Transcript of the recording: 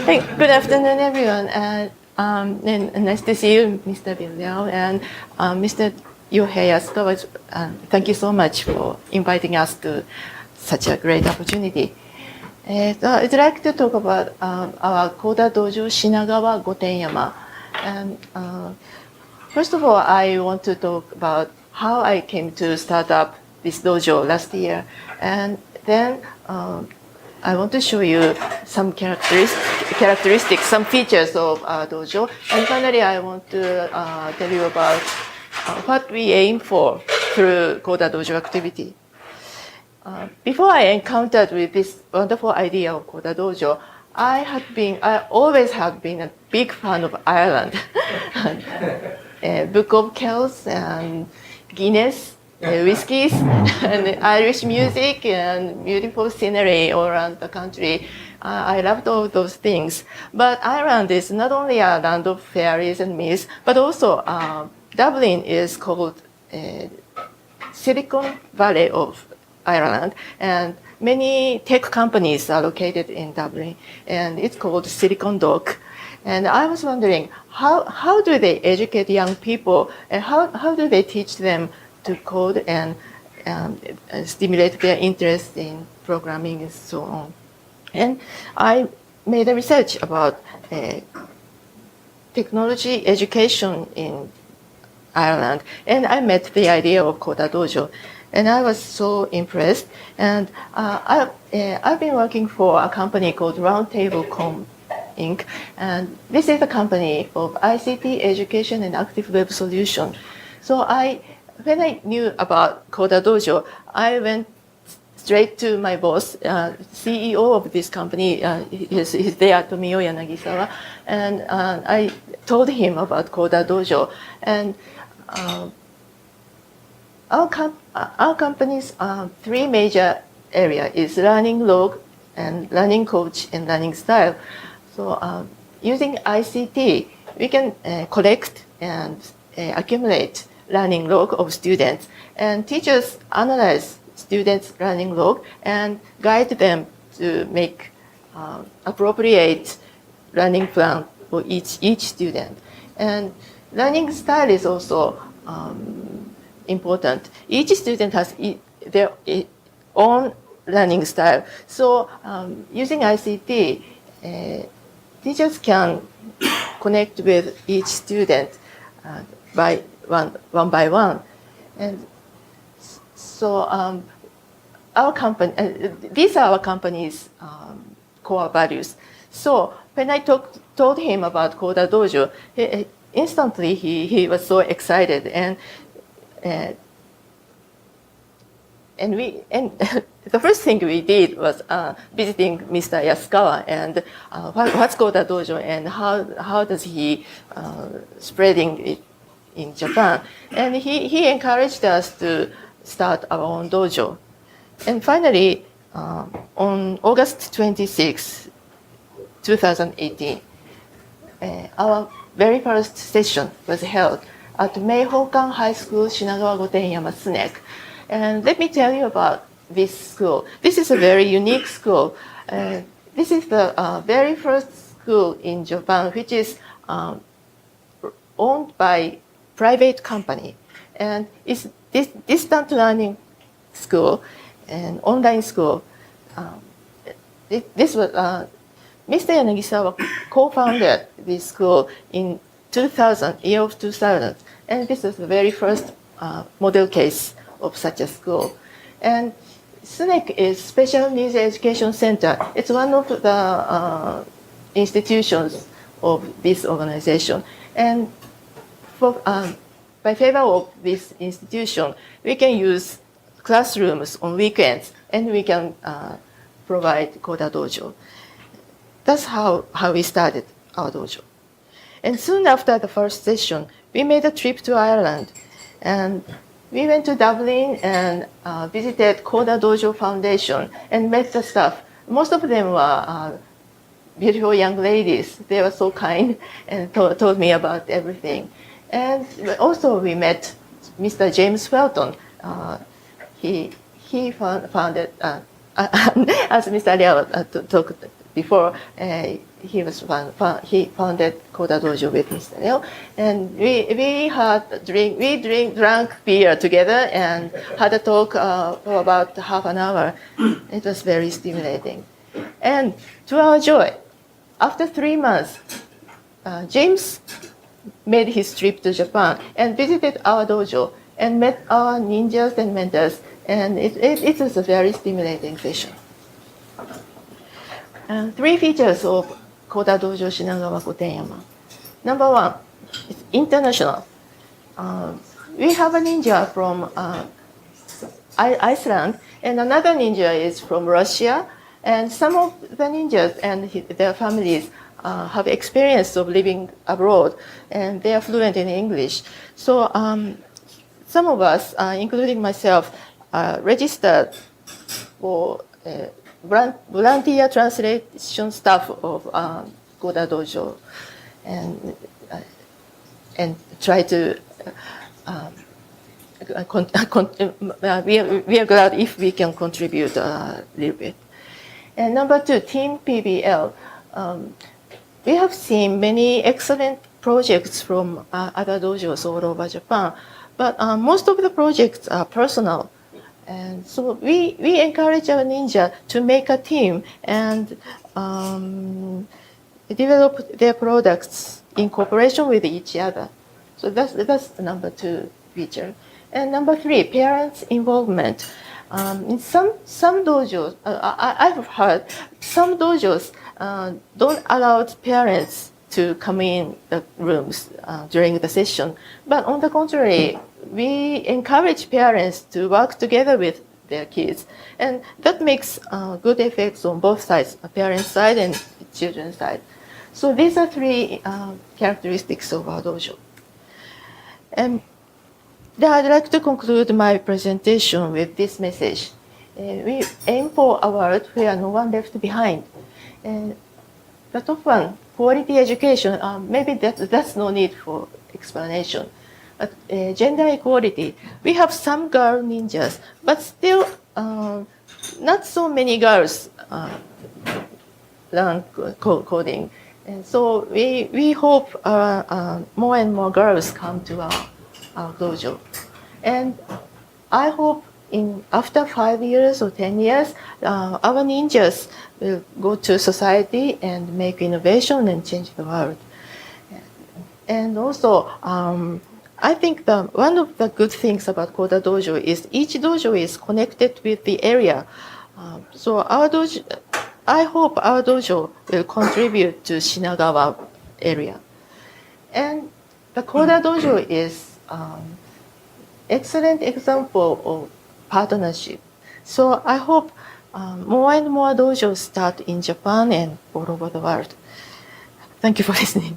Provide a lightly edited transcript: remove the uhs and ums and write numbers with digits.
Hey, good afternoon, everyone. And nice to see you, Mr. Bill Liao, and Mr. Yohei Yasukawa. Thank you so much for inviting us to such a great opportunity. I'd like to talk about our CoderDojo Shinagawa Goten Yama. And first of all, I want to talk about how I came to start up this dojo last year, and then I want to show you some characteristics, some features of our dojo. And finally, I want to tell you about what we aim for through CoderDojo activity. Before I encountered with this wonderful idea of CoderDojo, I always have been a big fan of Ireland. Book of Kells and Guinness, whiskeys, and Irish music, and beautiful scenery all around the country. I loved all those things. But Ireland is not only a land of fairies and myths, but also Dublin is called Silicon Valley of Ireland, and many tech companies are located in Dublin, and it's called Silicon Dock. And I was wondering, how do they educate young people, and how do they teach them to code and stimulate their interest in programming and so on? And I made a research about technology education in Ireland, and I met the idea of CoderDojo. And I was so impressed. And I've been working for a company called Roundtable Inc. And this is a company of ICT education and active web solution. So when I knew about CoderDojo, I went straight to my boss, CEO of this company. He's there, Tomio Yanagisawa. And I told him about CoderDojo. And our company's three major areas is learning log and learning coach and learning style. So using ICT, we can collect and accumulate learning log of students, and teachers analyze students' learning log and guide them to make appropriate learning plan for each student. And learning style is also important. Each student has their own learning style. So using ICT, teachers can connect with each student by one by one. And so our company, these are our company's core values. So when I told him about CoderDojo, instantly he was so excited, and the first thing we did was visiting Mr. Yasukawa, and what's CoderDojo and how does he spreading it in Japan. And he encouraged us to start our own dojo. And finally, on August 26, 2018, our very first session was held at Meihokan High School, Shinagawa Goten Yama SNEC. And let me tell you about this school. This is a very unique school. This is the very first school in Japan which is owned by private company. And it's this distant learning school and online school. This was Mr. Yanagisawa co-founded this school in 2000, year of 2000. And this is the very first model case of such a school. And SNEC is Special Needs Education Center. It's one of the institutions of this organization. And by favor of this institution, we can use classrooms on weekends, and we can provide CoderDojo. That's how we started our dojo. And soon after the first session, we made a trip to Ireland. And we went to Dublin and visited CoderDojo Foundation and met the staff. Most of them were beautiful young ladies. They were so kind and told me about everything. And also we met Mr. James Felton. He founded, as Mr. Liao talked before, he founded CoderDojo with Mr. Liao, and we drank beer together and had a talk for about half an hour. It was very stimulating. And to our joy, after 3 months, James made his trip to Japan and visited our dojo and met our ninjas and mentors, and it was a very stimulating session. 3 features of CoderDojo 品川御殿山. Number 1, it's international. We have a ninja from Iceland, and another ninja is from Russia, and some of the ninjas and their families have experience of living abroad, and they are fluent in English. So some of us, including myself, registered for volunteer translation staff of CoderDojo, and try to. We are glad if we can contribute a little bit. And number 2, Team PBL. We have seen many excellent projects from other dojos all over Japan, but most of the projects are personal. And so we encourage our ninja to make a team and develop their products in cooperation with each other. So that's the number 2 feature. And number 3, parents' involvement. In some dojos, I've heard some dojos don't allow parents to come in the rooms during the session. But on the contrary, we encourage parents to work together with their kids. And that makes good effects on both sides, parents' side and children's side. So these are 3 characteristics of our dojo. And then I'd like to conclude my presentation with this message. We aim for a world where no one left behind. The top one, quality education, maybe that's no need for explanation. But gender equality, we have some girl ninjas, but still not so many girls learn coding. And so we hope more and more girls come to our dojo. And I hope after 5 years or 10 years, our ninjas will go to society and make innovation and change the world. And also, I think one of the good things about CoderDojo is each dojo is connected with the area. So I hope our dojo will contribute to Shinagawa area. And the CoderDojo is excellent example of partnership. So I hope more and more dojos start in Japan and all over the world. Thank you for listening.